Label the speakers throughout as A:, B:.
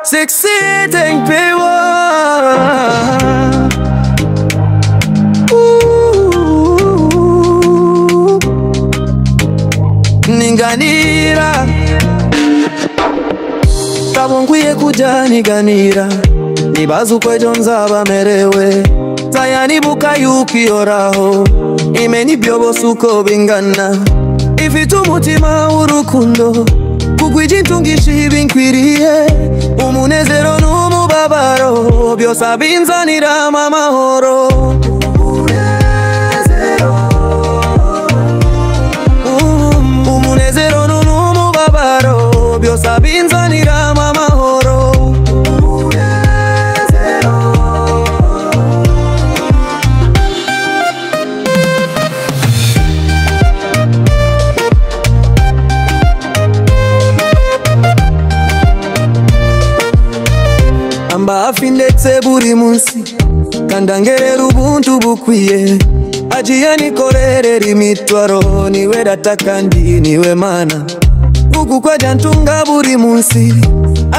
A: Succeeding people. Ninganira kabongwiye kuja niganira nibaza ukwejo nzaba merewe tayanibuka yukiyoraho imeni byobosa uko bingana ifite umutima w'urukundo kugwijintungisha ibinkwiriye umunezero n'umubabaro byose abinzanira amahoro umunezero n'umubabaro byose abinzanira amahoro amba hafi ndetse buri munsi kandangerera ubuntu bukwiye agiye nikorerera imitwaro niwe data kandi niwe mana uku kwa jantunga buri munsi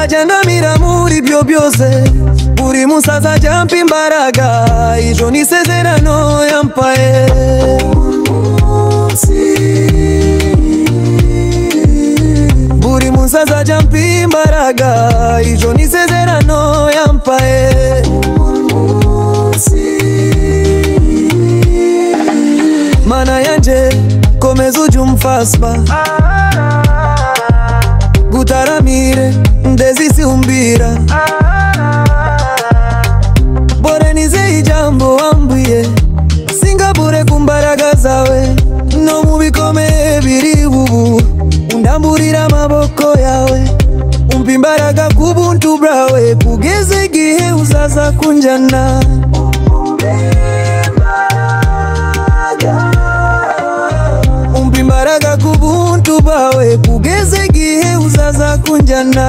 A: ajandamira muri byo byose buri munsi azajampa imbaraga ijo nisezerano yampaye buri munsi azajampa imbaraga ijo nisezerano yampaye mana yanje komeza ujye umfasba gutaramire ndezisiumbira bore nizeye ijambo wambwiye singabure ku mbaraga zawe no mu bikomeye biri ubu undamburira amaboko yawe umpa imbaraga ku buntu bwawe kugeza igihe uzaza kunjana umpa imbaraga ku buntu bwawe kugeza igihe uzaza kunjana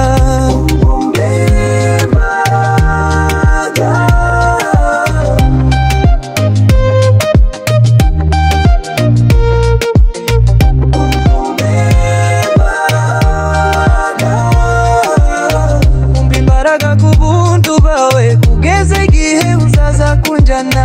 A: umpa imbaraga ku buntu bwawe kugeza igihe uzaza kunjana.